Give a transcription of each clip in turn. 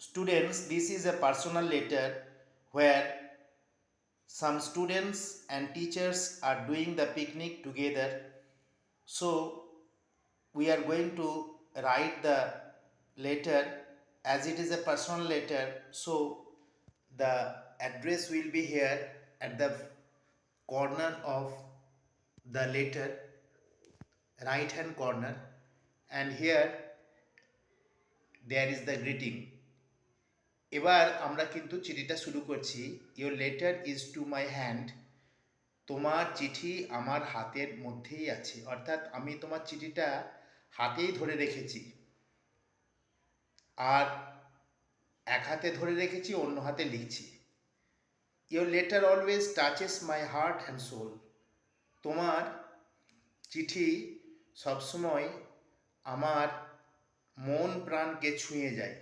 Students, this is a personal letter where some students and teachers are doing the picnic together. So, we are going to write the letter as it is a personal letter. So, the address will be here at the corner of the letter, right hand corner, and here there is the greeting. এবার আমরা কিন্তু চিঠিটা শুরু করছি। Your letter is to my hand. তোমার চিঠি আমার হাতের মধ্যেই আছে, অর্থাৎ আমি তোমার চিঠিটা হাতেই ধরে রেখেছি, আর এক হাতে ধরে রেখেছি, অন্য হাতে লিখছি। Your letter always touches my heart and soul. তোমার চিঠি সবসময় আমার মন প্রাণকে ছুঁয়ে যায়।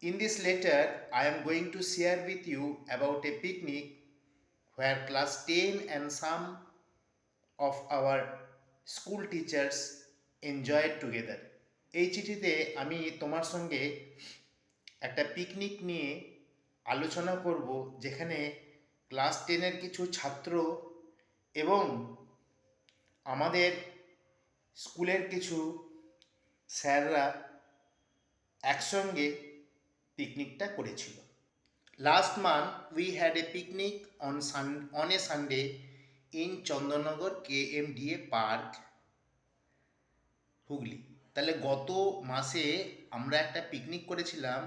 In this letter, I am going to share with you about a picnic where class 10 and some of our school teachers enjoyed together. এই চিঠিতে আমি তোমার সঙ্গে একটা পিকনিক নিয়ে আলোচনা করব, যেখানে ক্লাস 10-এর কিছু ছাত্র এবং আমাদের স্কুলের কিছু স্যাররা একসঙ্গে পিকনিকটা করেছিল। Last month we had a picnic on a Sunday in Chandannagar KMDA park, Hooghly. তাহলে গত মাসে আমরা একটা পিকনিক করেছিলাম,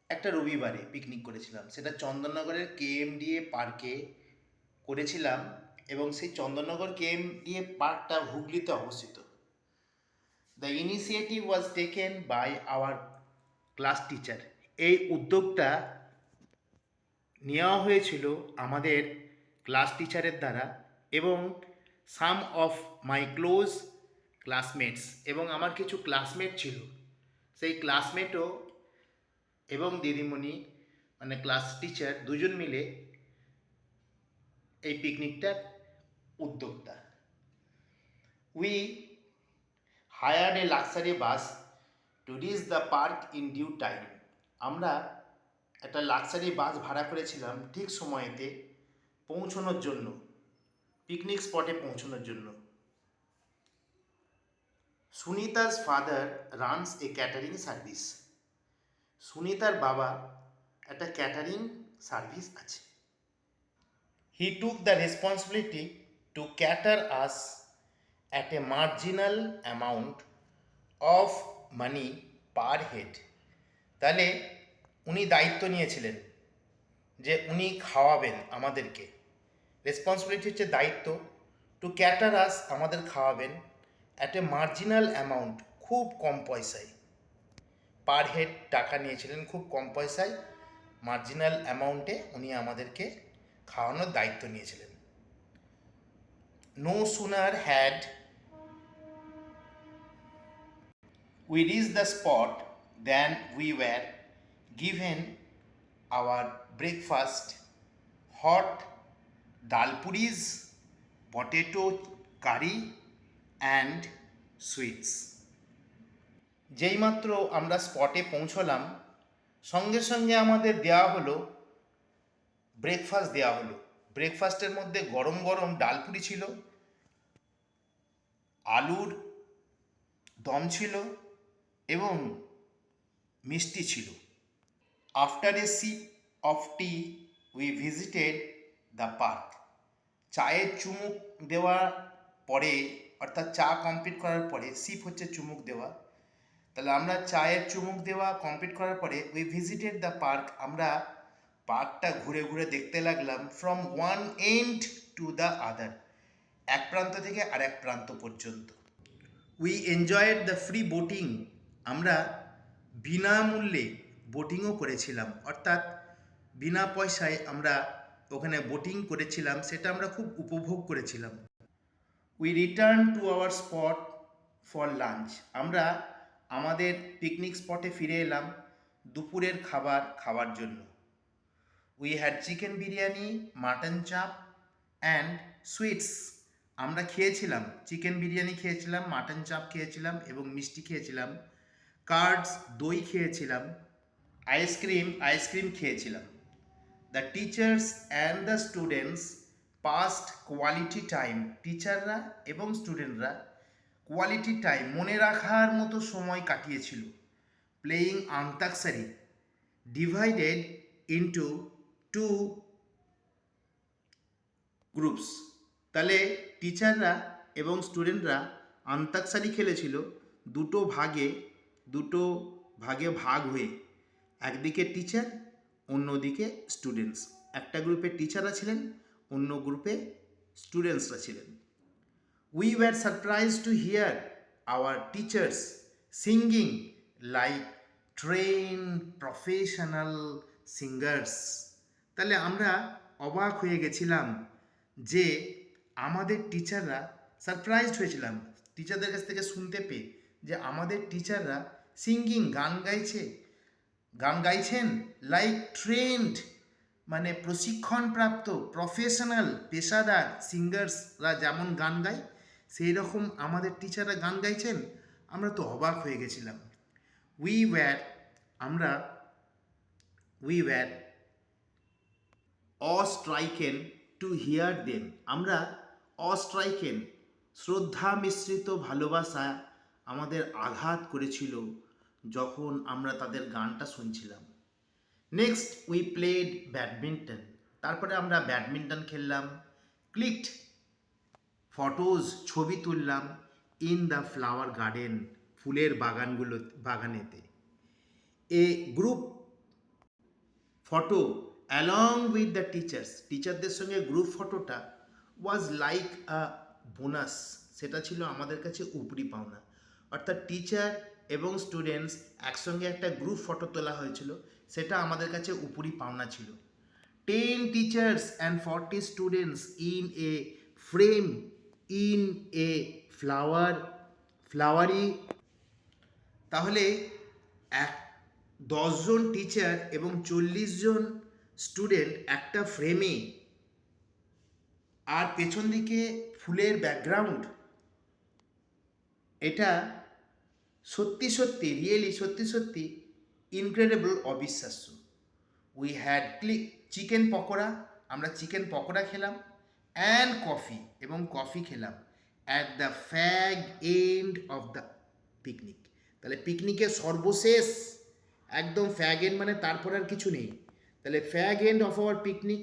একটা রবিবারে পিকনিক করেছিলাম, সেটা চন্দননগরের KMDA পার্কে করেছিলাম, এবং সেই চন্দননগর KMDA পার্কটা হুগলিতে অবস্থিত। The initiative was taken by our class teacher. এই উদ্যোগটা নেওয়া হয়েছিল আমাদের ক্লাস টিচারের দ্বারা, এবং সাম অফ মাই ক্লোজ ক্লাসমেটস, এবং আমার কিছু ক্লাসমেট ছিল, সেই ক্লাসমেটও এবং দিদিমণি মানে ক্লাস টিচার দুজন মিলে এই পিকনিকটার উদ্যোক্তা। We hired a luxury bus to reach the park in due time. আমরা একটা লাক্সারি বাস ভাড়া করেছিলাম ঠিক সময়েতে পৌঁছানোর জন্য, পিকনিক স্পটে পৌঁছানোর জন্য। Sunita's father runs a catering service. সুনিতার বাবা একটা ক্যাটারিং সার্ভিস আছে। He took the responsibility to cater us at a marginal amount of money per head. তাহলে উনি দায়িত্ব নিয়েছিলেন যে উনি খাওয়াবেন আমাদেরকে। রেসপন্সিবিলিটি হচ্ছে দায়িত্ব, টু ক্যাটার আস আমাদের খাওয়াবেন, অ্যাট এ মার্জিনাল অ্যামাউন্ট খুব কম পয়সায়, পার হেড টাকা নিয়েছিলেন খুব কম পয়সায়, মার্জিনাল অ্যামাউন্টে উনি আমাদেরকে খাওয়ানোর দায়িত্ব নিয়েছিলেন। No sooner had we reached the spot than we were given our breakfast, hot dal puris, potato curry and sweets. যেইমাত্র আমরা স্পটে পৌঁছলাম, সঙ্গে সঙ্গে আমাদের দেওয়া হলো ব্রেকফাস্ট দেওয়া হলো। ব্রেকফাস্টের মধ্যে গরম গরম ডাল পুরি ছিল, আলুর দম ছিল এবং মিষ্টি ছিল। After a sheep of T we visited the park. চায়ের চুমুক দেওয়ার পরে, অর্থাৎ চা কমপ্লিট করার পরে, সিপ হচ্ছে চুমুক দেওয়া, তাহলে আমরা চায়ের চুমুক দেওয়া কমপ্লিট করার পরে উই ভিজিটেড দ্য পার্ক, আমরা পার্কটা ঘুরে ঘুরে দেখতে লাগলাম, from one end to the other, এক প্রান্ত থেকে আরেক প্রান্ত পর্যন্ত। We enjoyed the free boating, আমরা বিনামূল্যে বোটিংও করেছিলাম, অর্থাৎ বিনা পয়সায় আমরা ওখানে বোটিং করেছিলাম, সেটা আমরা খুব উপভোগ করেছিলাম। We return to our spot for lunch, আমরা আমাদের পিকনিক স্পটে ফিরে এলাম দুপুরের খাবার খাওয়ার জন্য। We had chicken biryani, mutton চাপ অ্যান্ড সুইটস, আমরা খেয়েছিলাম চিকেন বিরিয়ানি খেয়েছিলাম, মাটন চাপ খেয়েছিলাম এবং মিষ্টি খেয়েছিলাম। কার্ডস দই খেয়েছিলাম, আইসক্রিম খেয়েছিলাম। The teachers and the students passed quality time, টিচাররা এবং স্টুডেন্টরা কোয়ালিটি টাইম মনে রাখার মতো সময় কাটিয়েছিল। Playing antakshari divided into two groups. তাহলে টিচাররা এবং স্টুডেন্টরা আন্তাক্ষরী খেলেছিল দুটো ভাগে ভাগ হয়ে, একদিকে টিচার অন্যদিকে স্টুডেন্টস। একটা গ্রুপে টিচাররা ছিলেন, অন্য গ্রুপে স্টুডেন্টসরা ছিলেন। We were surprised to hear our teachers singing like trained professional singers. তাহলে আমরা অবাক হয়ে গেছিলাম যে আমাদের টিচাররা, সারপ্রাইজড হয়েছিলাম টিচারদের কাছ থেকে শুনতে পেয়ে যে আমাদের টিচাররা সিঙ্গিং গান গাইছেন লাইক ট্রেন্ড, মানে প্রশিক্ষণপ্রাপ্ত প্রফেশনাল পেশাদার সিঙ্গার্সরা যেমন গান গায় সেই রকম আমাদের টিচাররা গান গাইছেন। আমরা তো অবাক হয়ে গেছিলাম। We were awestricken to hear them. আমরা অস্ট্রাইকেন, শ্রদ্ধা মিশ্রিত ভালোবাসা আমাদের আঘাত করেছিল যখন আমরা তাদের গানটা শুনছিলাম। Next we played badminton. তারপরে আমরা ব্যাডমিন্টন খেললাম। ক্লিকড ফটোজ, ছবি তুললাম ইন দ্য ফ্লাওয়ার গার্ডেন, ফুলের বাগানেতে। A group photo along with the teachers, টিচারদের সঙ্গে গ্রুপ ফটোটা ওয়াজ লাইক আ বোনাস, সেটা ছিল আমাদের কাছে উপরি পাওনা। অর্থাৎ টিচার এবং স্টুডেন্টস একসঙ্গে একটা গ্রুপ ফটো তোলা হয়েছিল, সেটা আমাদের কাছে উপরি পাওনা ছিল। 10 teachers and 40 students in a frame in a flowery। তাহলে 10 জন টিচার এবং 40 জন স্টুডেন্ট একটা ফ্রেমে, আর পেছন দিকে ফুলের ব্যাকগ্রাউন্ড। এটা সত্যি সত্যি ইনক্রেডিবল, অবিশ্বাস্য। উই হ্যাড চিকেন পকোড়া, আমরা চিকেন পকোড়া খেলাম, অ্যান্ড কফি, এবং কফি খেলাম at the fag end of the picnic. তাহলে পিকনিকের সর্বশেষ একদম ফ্যাগ এন্ড মানে তারপর আর কিছু নেই, তাহলে ফ্যাগ এন্ড অফ আওয়ার পিকনিক।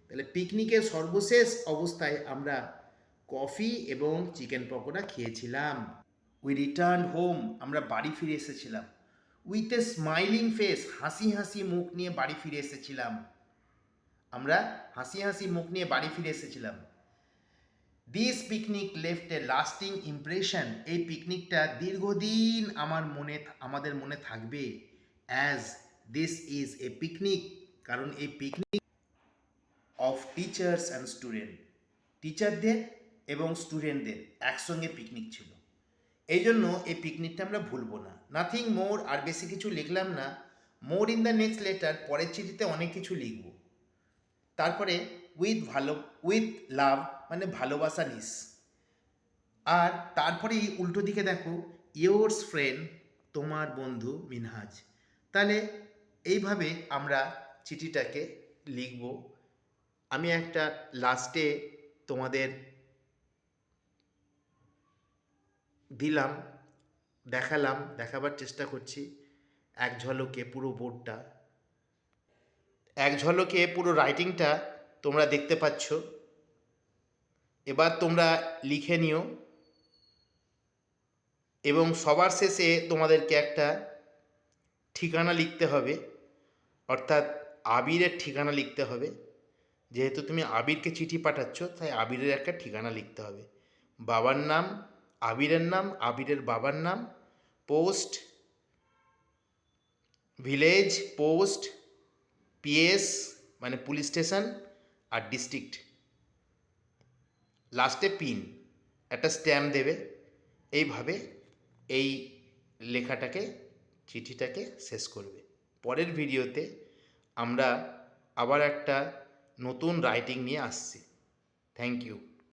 তাহলে পিকনিকের সর্বশেষ অবস্থায় আমরা কফি এবং চিকেন পকোড়া খেয়েছিলাম। উই রিটার্ন হোম, আমরা বাড়ি ফিরে এসেছিলাম। উইথ এ স্মাইলিং ফেস, হাসি মুখ নিয়ে বাড়ি ফিরে এসেছিলাম। আমরা হাসি মুখ নিয়ে বাড়ি ফিরে এসেছিলাম। This picnic left A lasting impression, এই পিকনিকটা দীর্ঘদিন আমাদের মনে থাকবে। As this is a picnic, কারণ এই picnic of teachers and student, টিচারদের এবং স্টুডেন্টদের একসঙ্গে পিকনিক ছিল। এই জন্য এই পিকনিকটা আমরা ভুলবো না। নাথিং মোর, আর বেশি কিছু লিখলাম না। More in the next letter, পরের চিঠিতে অনেক কিছু লিখব। তারপরে উইথ লাভ মানে ভালোবাসা নিস, আর তারপরেই উল্টো দিকে দেখো ইয়োর্স ফ্রেন্ড, তোমার বন্ধু মিনহাজ। তাহলে এইভাবে আমরা চিঠিটাকে লিখব। আমি একটা লাস্টে তোমাদের দিলাম, দেখাবার চেষ্টা করছি এক ঝলকে পুরো বোর্ডটা, এক ঝলকে পুরো রাইটিংটা তোমরা দেখতে পাচ্ছ। এবার তোমরা লিখে নিও, এবং সবার শেষে তোমাদেরকে একটা ঠিকানা লিখতে হবে, অর্থাৎ আবিরের ঠিকানা লিখতে হবে। যেহেতু তুমি আবিরকে চিঠি পাঠাচ্ছ, তাই আবিরের একটা ঠিকানা লিখতে হবে। বাবার নাম, আবিরের বাবার নাম, পোস্ট ভিলেজ, পোস্ট পিএস মানে পুলিশ স্টেশন, আর ডিস্ট্রিক্ট, লাস্টে পিন, একটা স্ট্যাম্প দেবে। এইভাবে এই লেখাটাকে, চিঠিটাকে শেষ করবে। পরের ভিডিওতে আমরা আবার একটা নতুন রাইটিং নিয়ে আসছি। Thank you.